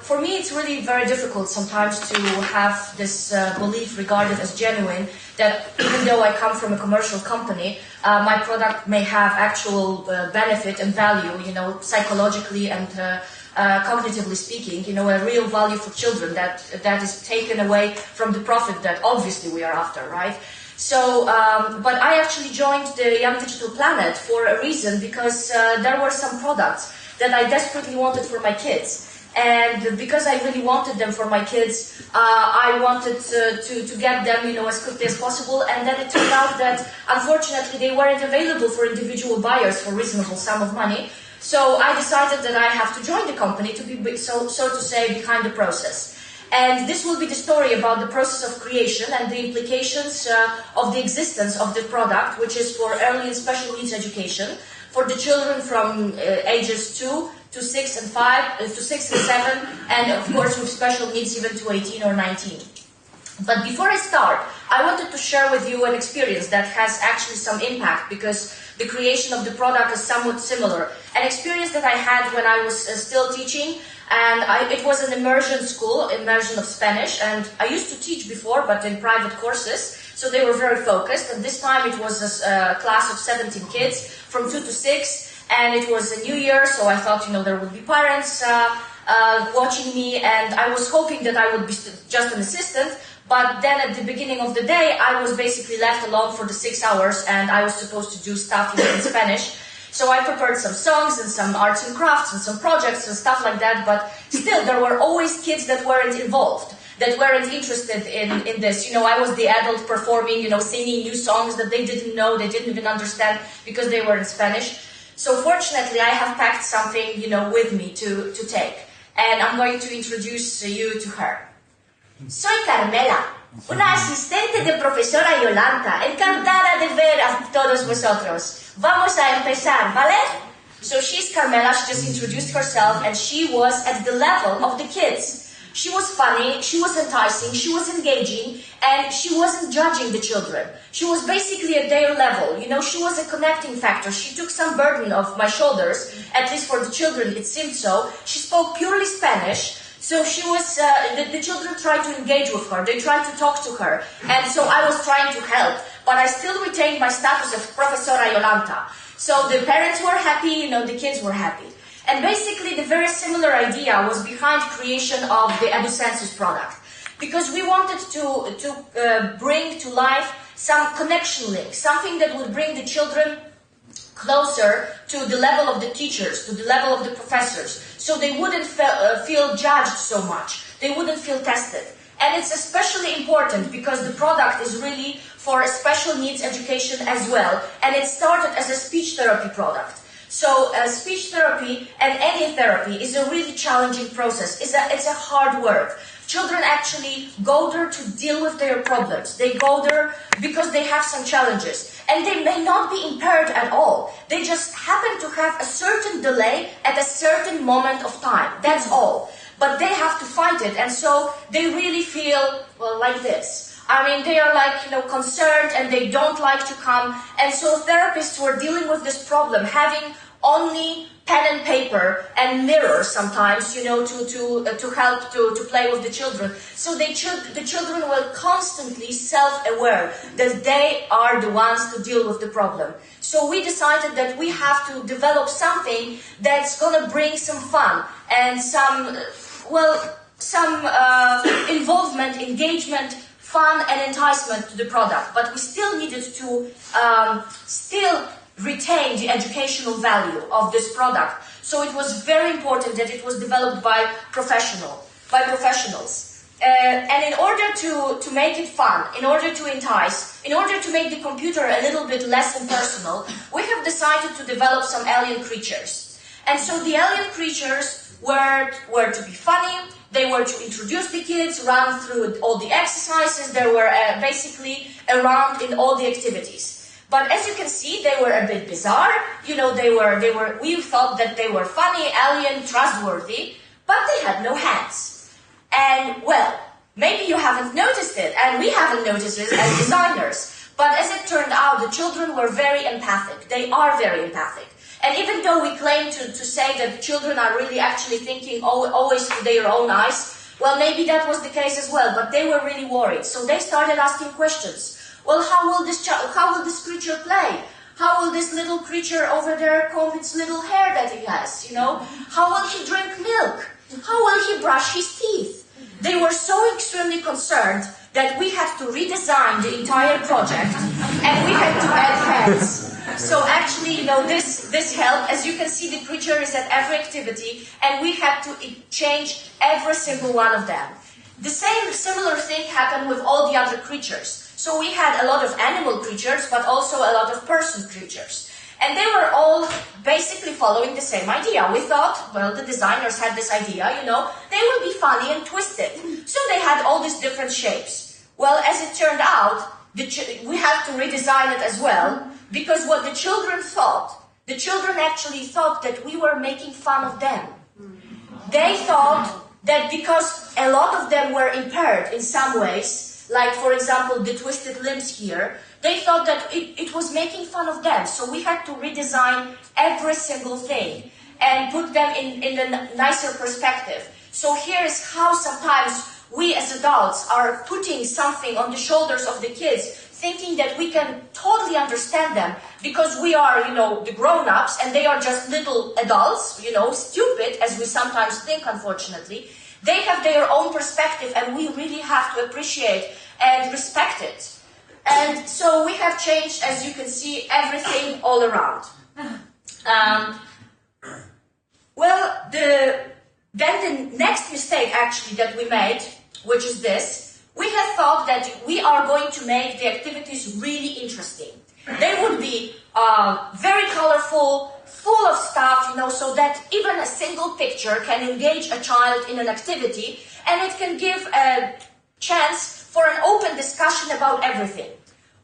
for me, it's really very difficult sometimes to have this belief regarded as genuine, that even though I come from a commercial company, my product may have actual benefit and value, psychologically and cognitively speaking, a real value for children that is taken away from the profit that obviously we are after, right? So, but I actually joined the Young Digital Planet for a reason, because there were some products that I desperately wanted for my kids. And because I really wanted them for my kids, I wanted to get them, as quickly as possible. And then it turned out that, unfortunately, they weren't available for individual buyers for a reasonable sum of money. So I decided that I have to join the company to be, so to say, behind the process. And this will be the story about the process of creation and the implications of the existence of the product, which is for early and special needs education for the children from ages 2 to 6 and 5, to 6 and 7, and of course with special needs even to 18 or 19. But before I start, I wanted to share with you an experience that has actually some impact, because the creation of the product is somewhat similar. An experience that I had when I was still teaching, and it was an immersion school, immersion of Spanish, and I used to teach before, but in private courses, so they were very focused, and this time it was a class of 17 kids from 2 to 6, and it was a new year, so I thought, there would be parents watching me, and I was hoping that I would be just an assistant. But then at the beginning of the day, I was basically left alone for the 6 hours, and I was supposed to do stuff in Spanish. So I prepared some songs and some arts and crafts and some projects and stuff like that, but still there were always kids that weren't involved, that weren't interested in this. I was the adult performing, singing new songs that they didn't know, they didn't even understand because they were in Spanish. So fortunately, I have packed something, with me to take. And I'm going to introduce you to her. Soy Carmela, una asistente de profesora Jolanta, encantada de ver a todos vosotros. Vamos a empezar, ¿vale? So she's Carmela, she just introduced herself, and she was at the level of the kids. She was funny, she was enticing, she was engaging, and she wasn't judging the children. She was basically at their level, she was a connecting factor. She took some burden off my shoulders, at least for the children it seemed so. She spoke purely Spanish. So she was, the children tried to engage with her, they tried to talk to her, and so I was trying to help, but I still retained my status of Profesora Jolanta. So the parents were happy, the kids were happy. And basically the very similar idea was behind creation of the eduSensus product, because we wanted to bring to life some connection link, something that would bring the children closer to the level of the teachers, to the level of the professors, so they wouldn't feel judged so much, they wouldn't feel tested. And it's especially important because the product is really for special needs education as well, and it started as a speech therapy product. So speech therapy and any therapy is a really challenging process, it's a hard work. Children actually go there to deal with their problems. They go there because they have some challenges. And they may not be impaired at all. They just happen to have a certain delay at a certain moment of time. That's all. But they have to fight it. And so they really feel, well, like this. I mean, they are concerned and they don't like to come. And so therapists were dealing with this problem, having only pen and paper and mirror sometimes, to help to play with the children. So the children were constantly self-aware that they are the ones to deal with the problem. So we decided that we have to develop something that's going to bring some fun and some involvement, engagement, fun and enticement to the product. But we still needed to retain the educational value of this product. So it was very important that it was developed by professionals. And in order to make it fun, in order to entice, in order to make the computer a little bit less impersonal, we have decided to develop some alien creatures. And so the alien creatures were to be funny, they were to introduce the kids, run through all the exercises, they were basically around in all the activities. But as you can see, they were a bit bizarre. We thought that they were funny, alien, trustworthy, but they had no hands. And well, maybe you haven't noticed it, and we haven't noticed it as designers. But as it turned out, the children were very empathic. They are very empathic. And even though we claim to say that children are really actually thinking always through their own eyes, well, maybe that was the case as well, but they were really worried. So they started asking questions. Well, how will this creature play? How will this little creature over there comb its little hair that he has, you know? How will he drink milk? How will he brush his teeth? They were so extremely concerned that we had to redesign the entire project and we had to add heads. So actually, you know, this helped. As you can see, the creature is at every activity and we had to change every single one of them. The similar thing happened with all the other creatures. So we had a lot of animal creatures, but also a lot of person creatures. And they were all basically following the same idea. We thought, well, the designers had this idea, you know, they will be funny and twisted. So they had all these different shapes. Well, as it turned out, we had to redesign it as well, because what the children actually thought that we were making fun of them. They thought that because a lot of them were impaired in some ways, like, for example, the twisted limbs here, they thought that it was making fun of them. So we had to redesign every single thing and put them in a nicer perspective. So here's how sometimes we as adults are putting something on the shoulders of the kids, thinking that we can totally understand them because we are, you know, the grown-ups and they are just little adults, you know, stupid, as we sometimes think, unfortunately. They have their own perspective and we really have to appreciate and respect it. And so we have changed, as you can see, everything all around. Then the next mistake actually that we made, which is this, we had thought that we are going to make the activities really interesting. They would be very colorful, full of stuff, you know, so that even a single picture can engage a child in an activity and it can give a chance for an open discussion about everything.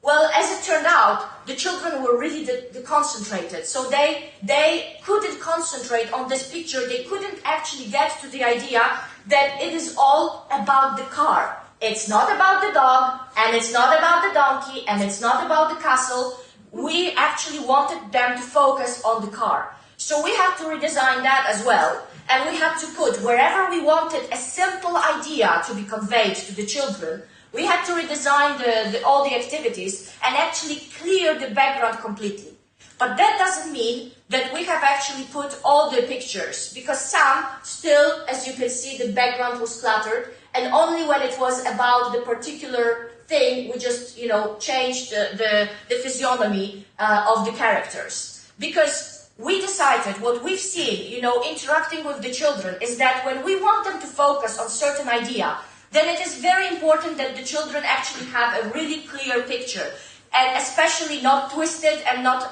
Well, as it turned out, the children were really concentrated, so they couldn't concentrate on this picture. They couldn't actually get to the idea that it is all about the car. It's not about the dog, and it's not about the donkey, and it's not about the castle. We actually wanted them to focus on the car. So we had to redesign that as well. And we had to put, wherever we wanted a simple idea to be conveyed to the children, we had to redesign all the activities and actually clear the background completely. But that doesn't mean that we have actually put all the pictures, because some still, as you can see, the background was cluttered, and only when it was about the particular thing, we just, you know, changed the physiognomy of the characters. Because we decided, what we've seen, you know, interacting with the children, is that when we want them to focus on certain idea, then it is very important that the children actually have a really clear picture, and especially not twisted and not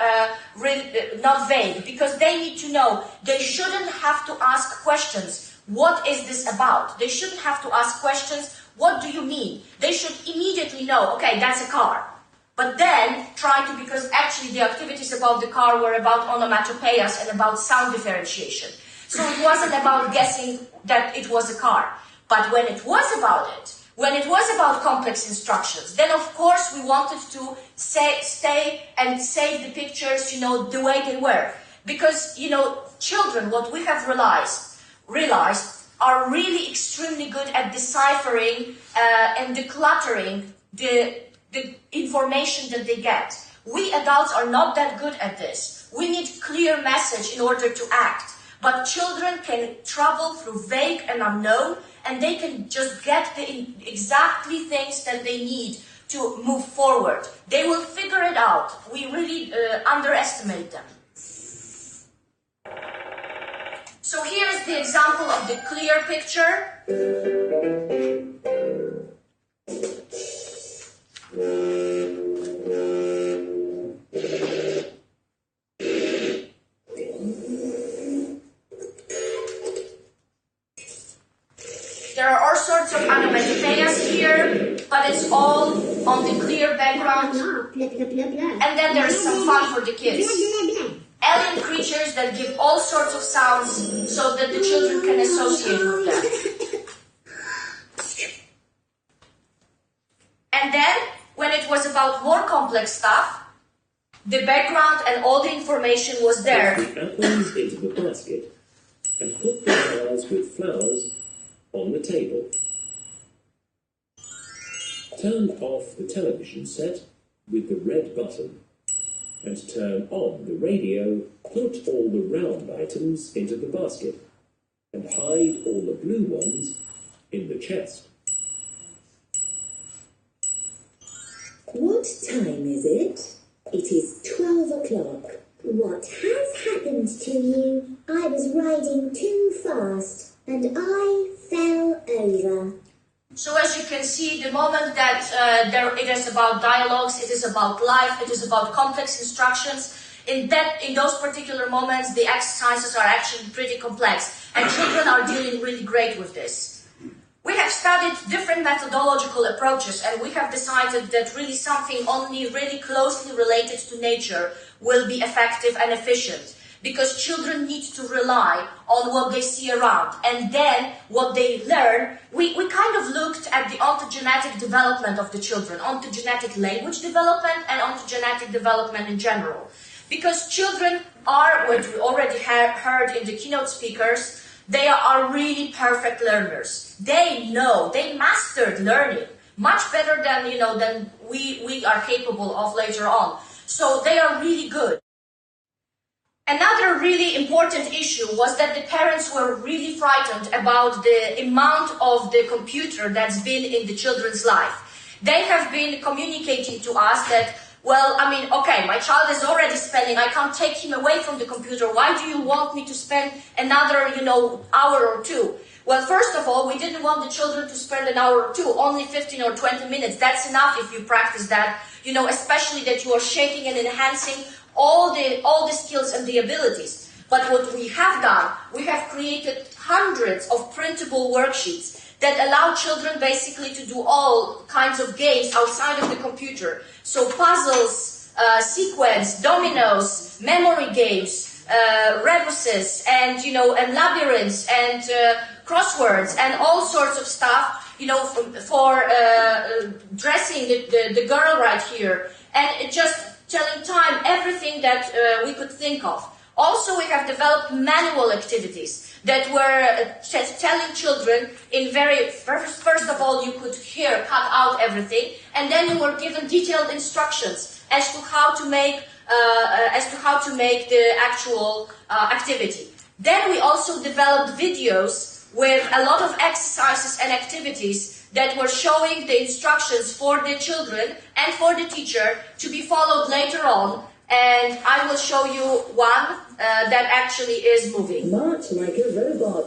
vague, because they need to know. They shouldn't have to ask questions. What is this about? They shouldn't have to ask questions. What do you mean? They should immediately know, okay, that's a car. But then try to, because actually the activities about the car were about onomatopoeias and about sound differentiation. So it wasn't about guessing that it was a car. But when it was about it, when it was about complex instructions, then of course we wanted to stay and save the pictures, you know, the way they were. Because, you know, children, what we have realized are really extremely good at deciphering and decluttering the information that they get. We adults are not that good at this. We need clear message in order to act. But children can travel through vague and unknown, and they can just get the exactly things that they need to move forward. They will figure it out. We really underestimate them. So here is the example of the clear picture. There are all sorts of onomatopoeias here, but it's all on the clear background. And then there's some fun for the kids. Alien creatures that give all sorts of sounds so that the children can associate with them. And then, when it was about more complex stuff, The background and all the information was there. Put the apples into the basket and put the vase with flowers on the table. Turn off the television set with the red button and turn on the radio. Put all the round items into the basket and hide all the blue ones in the chest. What time is it? It is 12 o'clock. What has happened to you? I was riding too fast and I fell over. So as you can see, the moment that it is about dialogues, it is about life, it is about complex instructions, in those particular moments, the exercises are actually pretty complex, and children are dealing really great with this. We have studied different methodological approaches, and we have decided that really something only really closely related to nature will be effective and efficient, because children need to rely on what they see around, and then what they learn. We kind of looked at the ontogenetic development of the children, ontogenetic language development and ontogenetic development in general. Because children are, what we already heard in the keynote speakers, they are really perfect learners. They know, they mastered learning much better than, than we are capable of later on. So they are really good. Another really important issue was that the parents were really frightened about the amount of the computer that's been in the children's life. They have been communicating to us that, well, okay, my child is already spending, I can't take him away from the computer. Why do you want me to spend another, hour or two? Well, first of all, we didn't want the children to spend an hour or two, only 15 or 20 minutes. That's enough if you practice that, especially that you are shaping and enhancing all the skills and the abilities. But what we have done, we have created hundreds of printable worksheets that allow children basically to do all kinds of games outside of the computer. So puzzles, sequence, dominoes, memory games, rebuses, and and labyrinths, and crosswords, and all sorts of stuff, for dressing the girl right here, and just telling time, everything that we could think of. Also, we have developed manual activities that were telling children in first of all, you could cut out everything, and then you were given detailed instructions as to how to make the actual activity. Then we also developed videos with a lot of exercises and activities that were showing the instructions for the children and for the teacher to be followed later on. And I will show you one that actually is moving. March like a robot.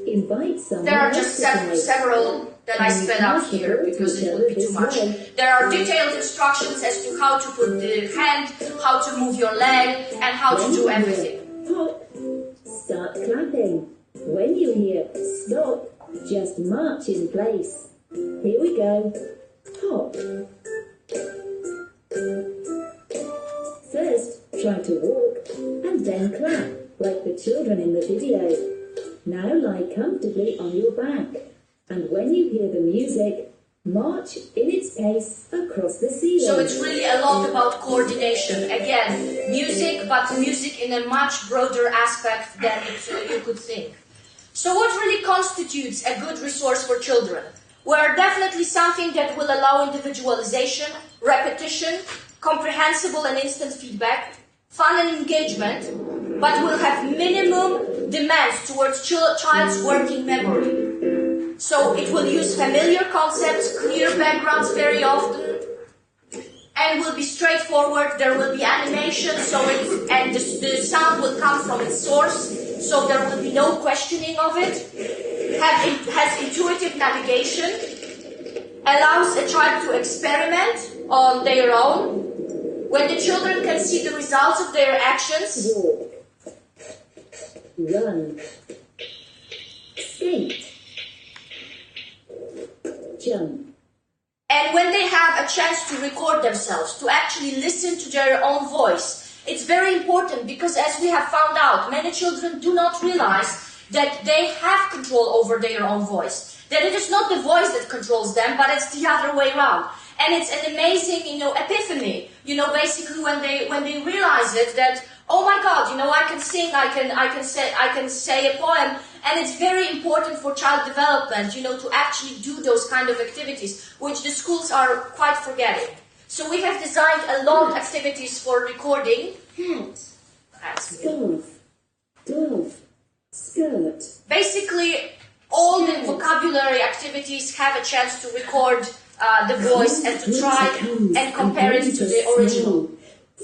Invite someone. There are just several that I sped up here because it would be too much. There are detailed instructions as to how to put the hand, how to move your leg, and how to do everything. Hop. Start clapping. When you hear stop, just march in place. Here we go. Hop. First, try to walk and then clap, like the children in the video. Now lie comfortably on your back, and when you hear the music, march in its pace across the ceiling. So it's really a lot about coordination. Again, music, but music in a much broader aspect than you could think. So what really constitutes a good resource for children? Well, definitely something that will allow individualization, repetition, comprehensible and instant feedback, fun and engagement, but will have minimum demands towards child's working memory. So it will use familiar concepts, clear backgrounds very often, and will be straightforward. There will be animation, and the sound will come from its source, so there will be no questioning of it. Has intuitive navigation, allows a child to experiment on their own. When the children can see the results of their actions. Walk. Run. Skate. Jump. And when they have a chance to record themselves, to actually listen to their own voice, it's very important because, as we have found out, many children do not realize that they have control over their own voice. That it is not the voice that controls them, but it's the other way around. And it's an amazing, epiphany, basically when they realize it, that, oh my God, I can sing, I can say a poem, and it's very important for child development, to actually do those kind of activities, which the schools are quite forgetting. So we have designed a lot of activities for recording. Hat, scarf, glove, skirt. Basically, all the vocabulary activities have a chance to record the voice and to try and compare it to the original.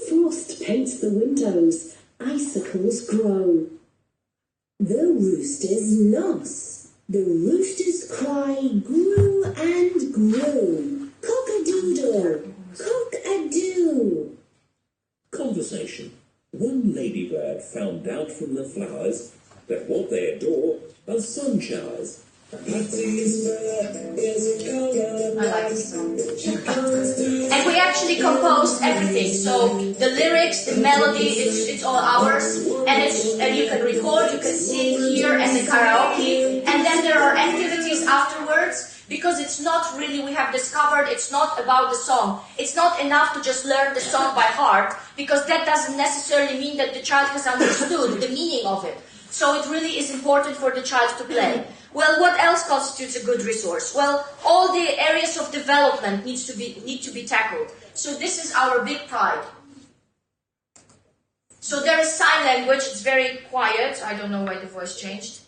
Frost paints the windows, icicles grow. The roosters loss, the roosters cry grew and grew. Cock-a-doodle, cock-a-doo. Conversation. One ladybird found out from the flowers that what they adore are sun showers. I like this song. And we actually composed everything. So the lyrics, the melody, it's all ours. And you can record, you can sing here and the karaoke. And then there are activities afterwards. Because it's not really, we have discovered, it's not about the song. It's not enough to just learn the song by heart, because that doesn't necessarily mean that the child has understood the meaning of it. So it really is important for the child to play. Well, what else constitutes a good resource? Well, all the areas of development need to be tackled. So this is our big pride. So there is sign language, it's very quiet. I don't know why the voice changed.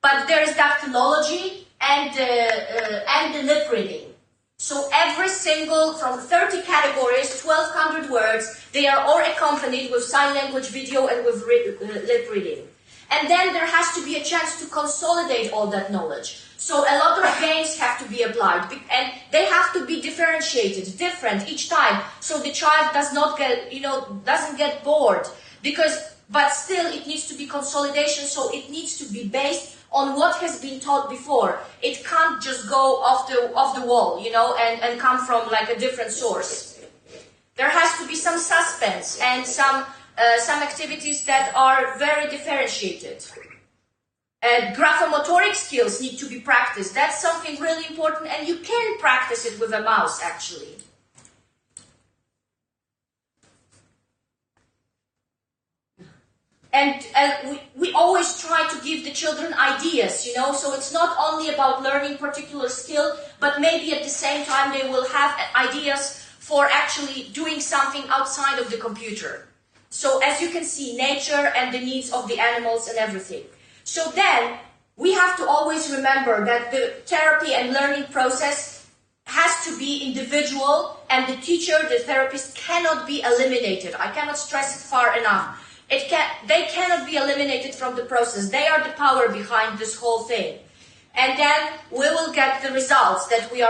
But there is dactylology and the lip reading. So every single, from 30 categories, 1,200 words, they are all accompanied with sign language video and with lip reading. And then there has to be a chance to consolidate all that knowledge. So a lot of games have to be applied, and they have to be differentiated, different each time, so the child does not get, doesn't get bored. But still, it needs to be consolidation, so it needs to be based on what has been taught before. It can't just go off the wall, and come from like a different source. There has to be some suspense and some activities that are very differentiated. Graphomotoric skills need to be practiced. That's something really important, and you can practice it with a mouse, actually. And we always try to give the children ideas, so it's not only about learning particular skill, but maybe at the same time they will have ideas for actually doing something outside of the computer. So as you can see, nature and the needs of the animals and everything. So then, we have to always remember that the therapy and learning process has to be individual, and the teacher, the therapist, cannot be eliminated. I cannot stress it far enough. They cannot be eliminated from the process. They are the power behind this whole thing. And then we will get the results that we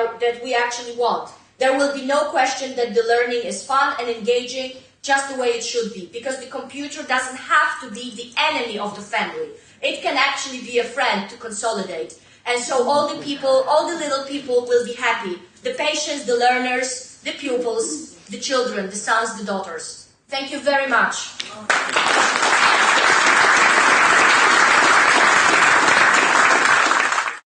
actually want. There will be no question that the learning is fun and engaging, just the way it should be, because the computer doesn't have to be the enemy of the family. It can actually be a friend to consolidate. And so all the little people will be happy. The patients, the learners, the pupils, the children, the sons, the daughters. Thank you very much.